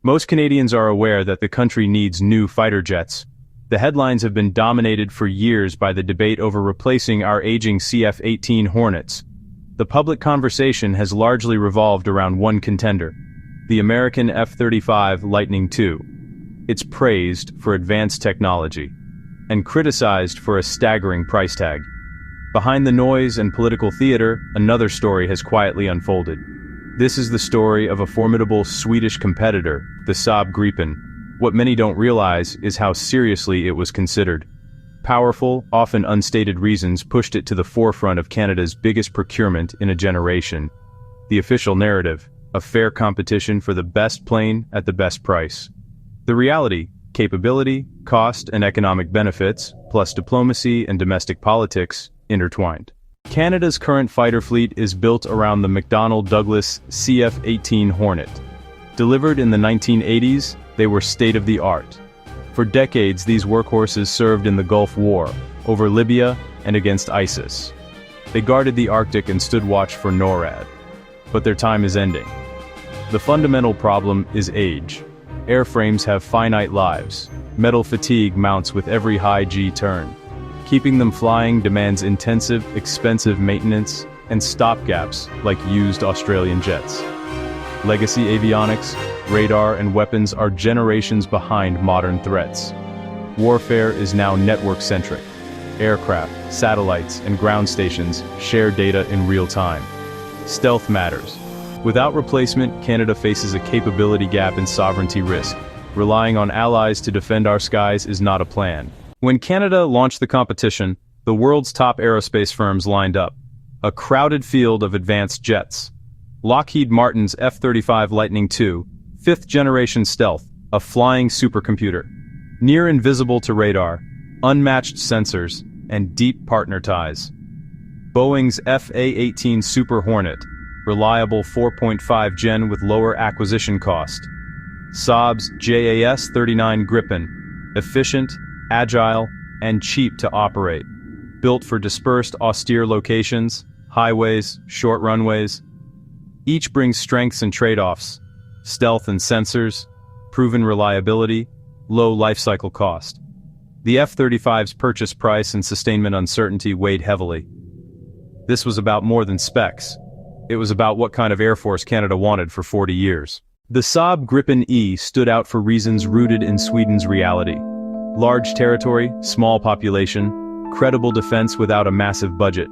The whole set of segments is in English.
Most Canadians are aware that the country needs new fighter jets. The headlines have been dominated for years by the debate over replacing our aging CF-18 Hornets. The public conversation has largely revolved around one contender, the American F-35 Lightning II. It's praised for advanced technology and criticized for a staggering price tag. Behind the noise and political theater, another story has quietly unfolded. This is the story of a formidable Swedish competitor, the Saab Gripen. What many don't realize is how seriously it was considered. Powerful, often unstated reasons pushed it to the forefront of Canada's biggest procurement in a generation. The official narrative, a fair competition for the best plane at the best price. The reality, capability, cost, and economic benefits, plus diplomacy and domestic politics, intertwined. Canada's current fighter fleet is built around the McDonnell Douglas CF-18 Hornet. Delivered in the 1980s, they were state-of-the-art. For decades, these workhorses served in the Gulf War, over Libya and against ISIS. They guarded the Arctic and stood watch for NORAD. But their time is ending. The fundamental problem is age. Airframes have finite lives. Metal fatigue mounts with every high G turn. Keeping them flying demands intensive, expensive maintenance and stopgaps like used Australian jets. Legacy avionics, radar, and weapons are generations behind modern threats. Warfare is now network-centric. Aircraft, satellites, and ground stations share data in real time. Stealth matters. Without replacement, Canada faces a capability gap and sovereignty risk. Relying on allies to defend our skies is not a plan. When Canada launched the competition, the world's top aerospace firms lined up. A crowded field of advanced jets. Lockheed Martin's F-35 Lightning II, fifth-generation stealth, a flying supercomputer. Near invisible to radar, unmatched sensors, and deep partner ties. Boeing's FA-18 Super Hornet, reliable 4.5 gen with lower acquisition cost. Saab's JAS-39 Gripen, efficient, agile, and cheap to operate. Built for dispersed, austere locations, highways, short runways. Each brings strengths and trade-offs, stealth and sensors, proven reliability, low lifecycle cost. The F-35's purchase price and sustainment uncertainty weighed heavily. This was about more than specs. It was about what kind of Air Force Canada wanted for 40 years. The Saab Gripen E stood out for reasons rooted in Sweden's reality. Large territory, small population, credible defense without a massive budget,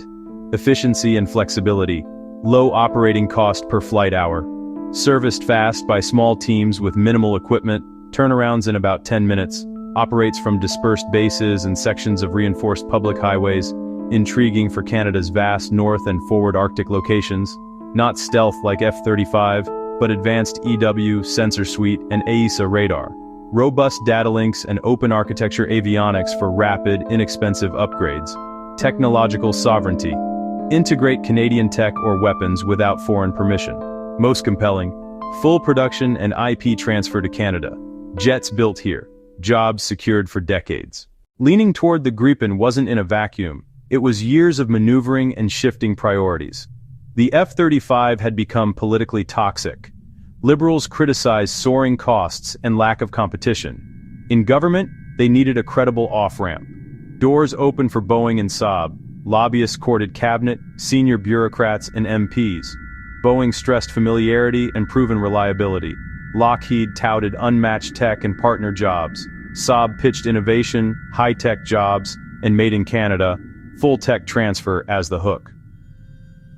efficiency and flexibility, low operating cost per flight hour, serviced fast by small teams with minimal equipment, turnarounds in about 10 minutes, operates from dispersed bases and sections of reinforced public highways, intriguing for Canada's vast north and forward Arctic locations, not stealth like F-35, but advanced EW, sensor suite, and AESA radar. Robust data links and open architecture avionics for rapid, inexpensive upgrades. Technological sovereignty. Integrate Canadian tech or weapons without foreign permission. Most compelling, full production and IP transfer to Canada. Jets built here. Jobs secured for decades. Leaning toward the Gripen wasn't in a vacuum. It was years of maneuvering and shifting priorities. The F-35 had become politically toxic. Liberals criticized soaring costs and lack of competition. In government, they needed a credible off-ramp. Doors opened for Boeing and Saab. Lobbyists courted cabinet, senior bureaucrats, and MPs. Boeing stressed familiarity and proven reliability. Lockheed touted unmatched tech and partner jobs. Saab pitched innovation, high-tech jobs, and made in Canada, full tech transfer as the hook.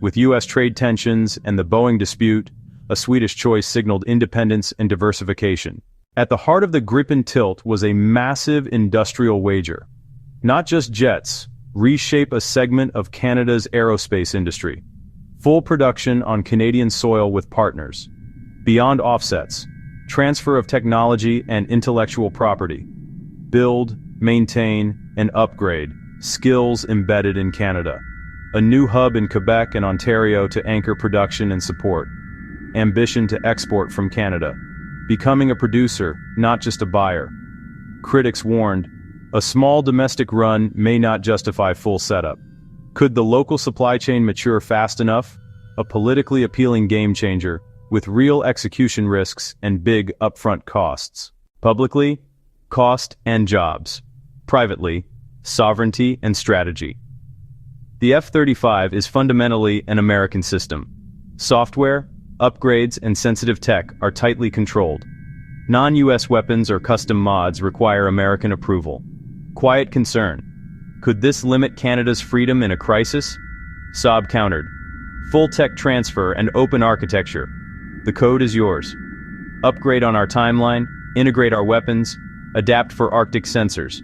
With U.S. trade tensions and the Boeing dispute, a Swedish choice signaled independence and diversification. At the heart of the Gripen tilt was a massive industrial wager. Not just jets, reshape a segment of Canada's aerospace industry. Full production on Canadian soil with partners. Beyond offsets, transfer of technology and intellectual property. Build, maintain, and upgrade, skills embedded in Canada. A new hub in Quebec and Ontario to anchor production and support. Ambition to export from Canada. Becoming a producer, not just a buyer. Critics warned, a small domestic run may not justify full setup. Could the local supply chain mature fast enough? A politically appealing game changer, with real execution risks and big upfront costs. Publicly, cost and jobs. Privately, sovereignty and strategy. The F-35 is fundamentally an American system. Software, upgrades, and sensitive tech are tightly controlled. Non-US weapons or custom mods require American approval. Quiet concern. Could this limit Canada's freedom in a crisis? Saab countered. Full tech transfer and open architecture. The code is yours. Upgrade on our timeline, integrate our weapons, adapt for Arctic sensors.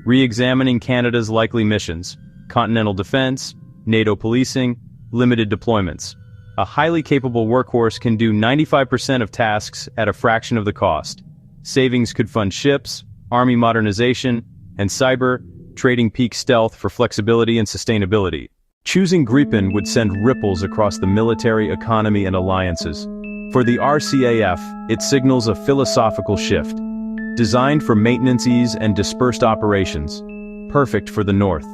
Re-examining Canada's likely missions. Continental defense, NATO policing, limited deployments. A highly capable workhorse can do 95% of tasks at a fraction of the cost. Savings could fund ships, army modernization, and cyber, trading peak stealth for flexibility and sustainability. Choosing Gripen would send ripples across the military economy and alliances. For the RCAF, it signals a philosophical shift. Designed for maintenance ease and dispersed operations. Perfect for the North.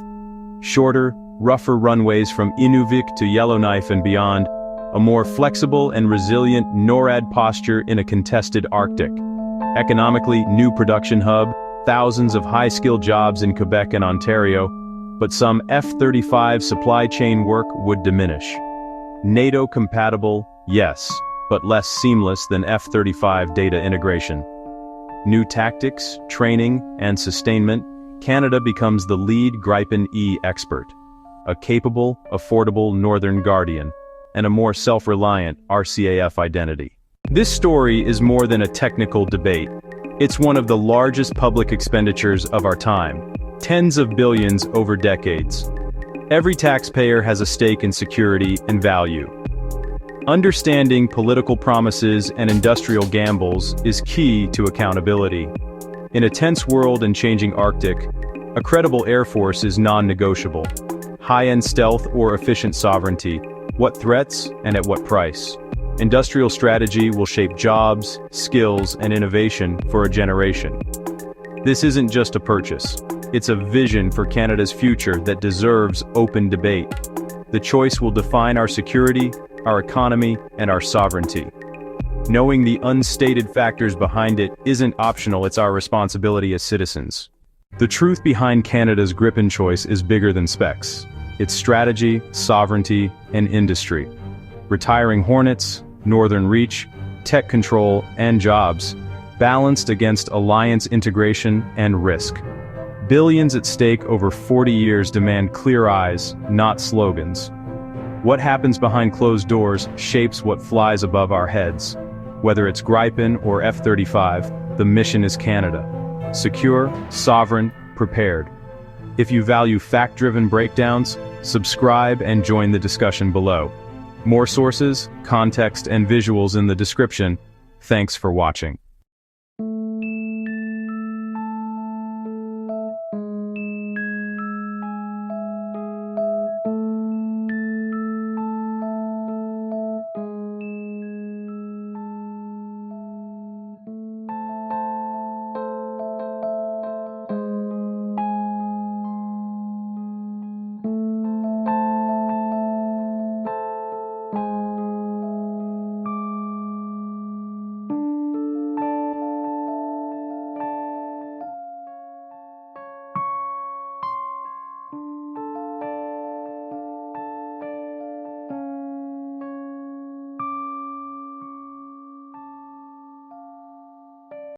Shorter, rougher runways from Inuvik to Yellowknife and beyond. A more flexible and resilient NORAD posture in a contested Arctic. Economically, new production hub, thousands of high-skilled jobs in Quebec and Ontario, but some F-35 supply chain work would diminish. NATO compatible, yes, but less seamless than F-35 data integration. New tactics, training, and sustainment, Canada becomes the lead Gripen E expert. A capable, affordable Northern Guardian, and a more self-reliant RCAF identity. This story is more than a technical debate. It's one of the largest public expenditures of our time. Tens of billions over decades. Every taxpayer has a stake in security and value. Understanding political promises and industrial gambles is key to accountability. In a tense world and changing Arctic, a credible air force is non-negotiable. High-end stealth or efficient sovereignty. What threats and at what price? Industrial strategy will shape jobs, skills, and innovation for a generation. This isn't just a purchase. It's a vision for Canada's future that deserves open debate. The choice will define our security, our economy, and our sovereignty. Knowing the unstated factors behind it isn't optional, it's our responsibility as citizens. The truth behind Canada's Gripen choice is bigger than specs. It's strategy, sovereignty, and industry. Retiring Hornets, Northern Reach, tech control, and jobs, balanced against alliance integration and risk. Billions at stake over 40 years demand clear eyes, not slogans. What happens behind closed doors shapes what flies above our heads. Whether it's Gripen or F-35, the mission is Canada. Secure, sovereign, prepared. If you value fact-driven breakdowns, subscribe and join the discussion below. More sources, context, and visuals in the description. Thanks for watching.